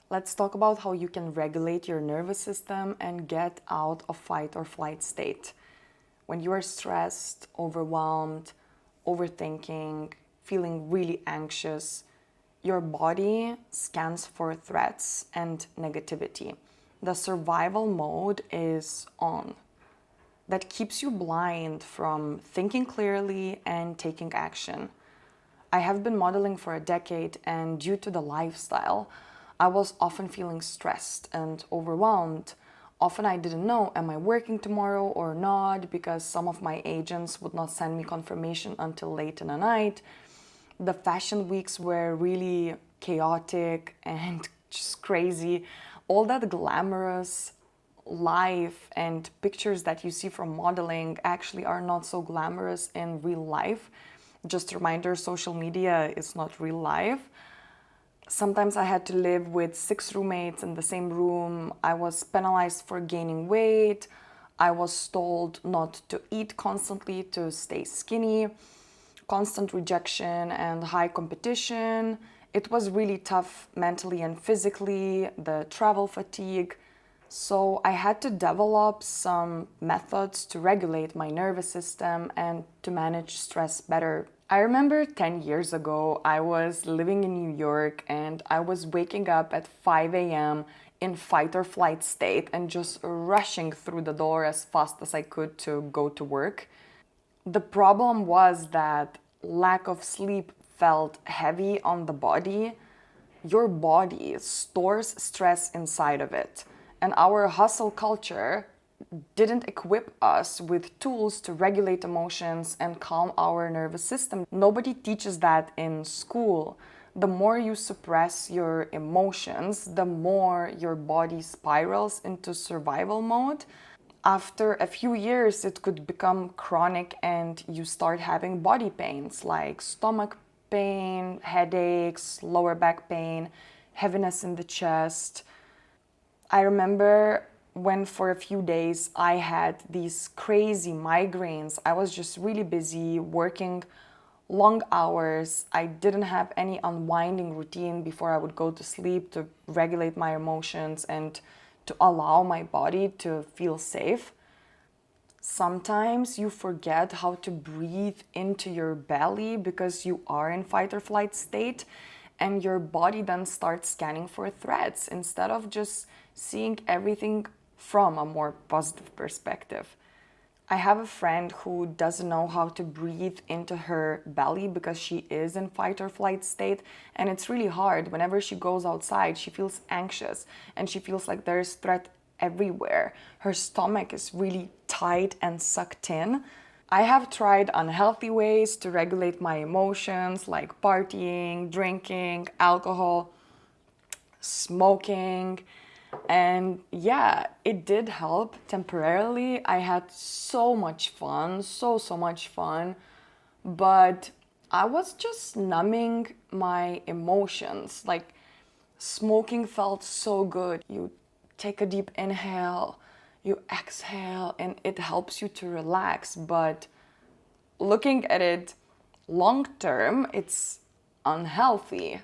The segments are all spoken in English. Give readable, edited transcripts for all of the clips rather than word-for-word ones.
Let's talk about how you can regulate your nervous system and get out of fight or flight state. When you are stressed, overwhelmed, overthinking, feeling really anxious, your body scans for threats and negativity. The survival mode is on. That keeps you blind from thinking clearly and taking action. I have been modeling for a decade, and due to the lifestyle, I was often feeling stressed and overwhelmed. Often I didn't know, am I working tomorrow or not, because some of my agents would not send me confirmation until late in the night. The fashion weeks were really chaotic and just crazy. All that glamorous life and pictures that you see from modeling actually are not so glamorous in real life. Just a reminder, social media is not real life. Sometimes I had to live with 6 roommates in the same room. I was penalized for gaining weight. I was told not to eat constantly to stay skinny. Constant rejection and high competition. It was really tough mentally and physically, the travel fatigue. So I had to develop some methods to regulate my nervous system and to manage stress better. I remember 10 years ago, I was living in New York and I was waking up at 5 a.m. in fight or flight state and just rushing through the door as fast as I could to go to work. The problem was that lack of sleep felt heavy on the body. Your body stores stress inside of it. And our hustle culture didn't equip us with tools to regulate emotions and calm our nervous system. Nobody teaches that in school. The more you suppress your emotions, the more your body spirals into survival mode. After a few years, it could become chronic and you start having body pains like stomach pain, headaches, lower back pain, heaviness in the chest. I remember when for a few days I had these crazy migraines. I was just really busy working long hours. I didn't have any unwinding routine before I would go to sleep to regulate my emotions and to allow my body to feel safe. Sometimes you forget how to breathe into your belly because you are in fight or flight state, and your body then starts scanning for threats instead of just seeing everything from a more positive perspective. I have a friend who doesn't know how to breathe into her belly because she is in fight or flight state, and it's really hard. Whenever she goes outside, she feels anxious and she feels like there's threat everywhere. Her stomach is really tight and sucked in. I have tried unhealthy ways to regulate my emotions like partying, drinking, alcohol, smoking. And yeah, it did help temporarily. I had so much fun, so much fun. But I was just numbing my emotions. Like, smoking felt so good. You take a deep inhale, you exhale, and it helps you to relax. But looking at it long term, it's unhealthy.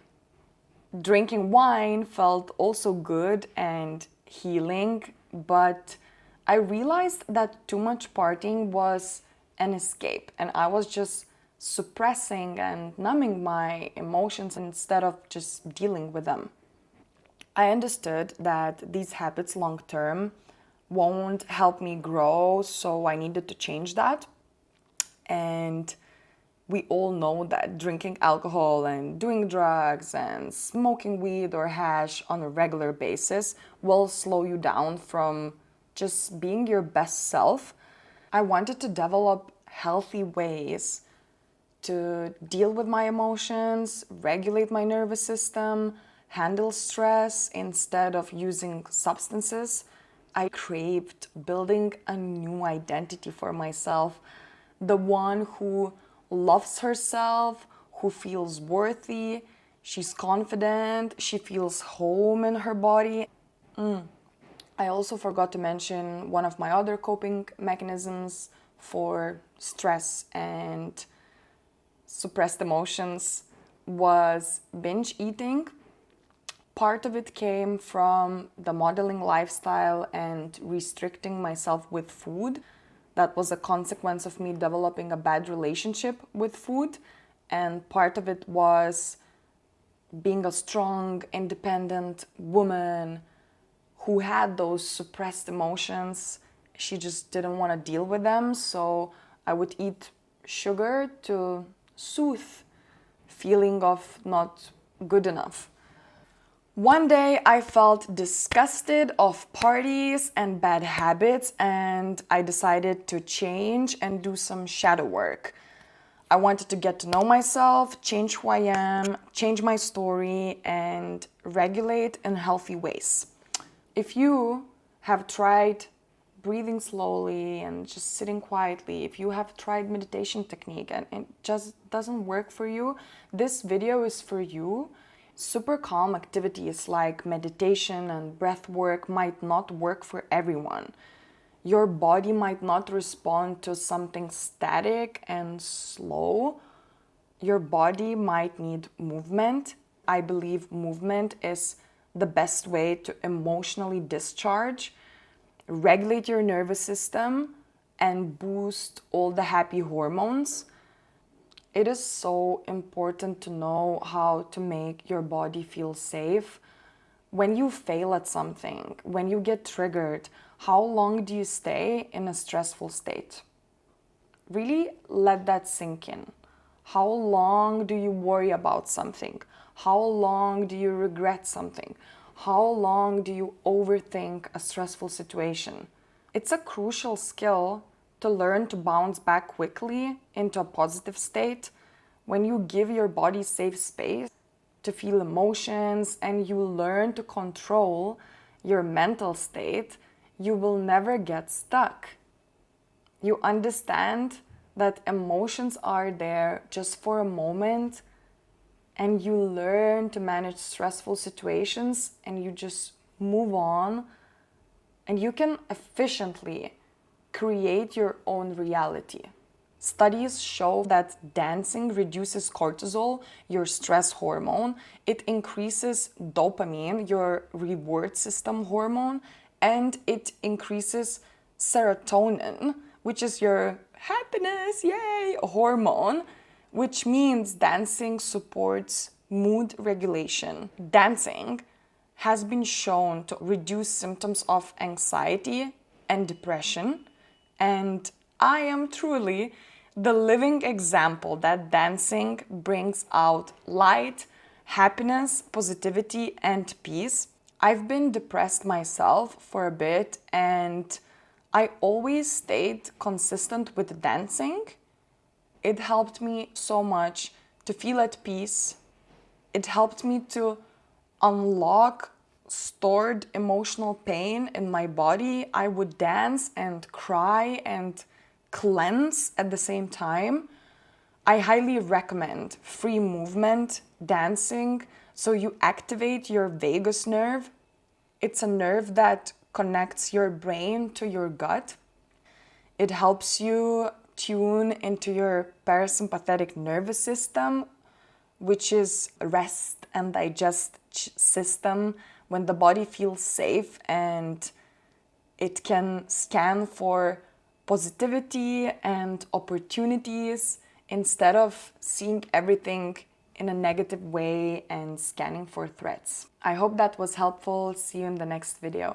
Drinking wine felt also good and healing, but I realized that too much partying was an escape, and I was just suppressing and numbing my emotions instead of just dealing with them. I understood that these habits long term won't help me grow, so I needed to change that. And we all know that drinking alcohol and doing drugs and smoking weed or hash on a regular basis will slow you down from just being your best self. I wanted to develop healthy ways to deal with my emotions, regulate my nervous system, handle stress instead of using substances. I craved building a new identity for myself, the one who loves herself, who feels worthy, she's confident, she feels home in her body. I also forgot to mention one of my other coping mechanisms for stress and suppressed emotions was binge eating. Part of it came from the modeling lifestyle and restricting myself with food. That was a consequence of me developing a bad relationship with food. And part of it was being a strong, independent woman who had those suppressed emotions. She just didn't want to deal with them. So I would eat sugar to soothe feeling of not good enough. One day I felt disgusted of parties and bad habits, and I decided to change and do some shadow work. I wanted to get to know myself, change who I am, change my story, and regulate in healthy ways. If you have tried breathing slowly and just sitting quietly, if you have tried meditation technique and it just doesn't work for you, this video is for you. Super calm activities like meditation and breath work might not work for everyone. Your body might not respond to something static and slow. Your body might need movement. I believe movement is the best way to emotionally discharge, regulate your nervous system, and boost all the happy hormones. It is so important to know how to make your body feel safe. When you fail at something, when you get triggered, how long do you stay in a stressful state? Really let that sink in. How long do you worry about something? How long do you regret something? How long do you overthink a stressful situation? It's a crucial skill to learn to bounce back quickly into a positive state. When you give your body safe space to feel emotions and you learn to control your mental state, you will never get stuck. You understand that emotions are there just for a moment, and you learn to manage stressful situations and you just move on, and you can efficiently create your own reality. Studies show that dancing reduces cortisol, your stress hormone. It increases dopamine, your reward system hormone, and it increases serotonin, which is your happiness, yay, hormone, which means dancing supports mood regulation. Dancing has been shown to reduce symptoms of anxiety and depression, and I am truly the living example that dancing brings out light, happiness, positivity, and peace. I've been depressed myself for a bit, and I always stayed consistent with dancing. It helped me so much to feel at peace. It helped me to unlock stored emotional pain in my body. I would dance and cry and cleanse at the same time. I highly recommend free movement, dancing, so you activate your vagus nerve. It's a nerve that connects your brain to your gut. It helps you tune into your parasympathetic nervous system, which is rest and digest system when the body feels safe, and it can scan for positivity and opportunities instead of seeing everything in a negative way and scanning for threats. I hope that was helpful. See you in the next video.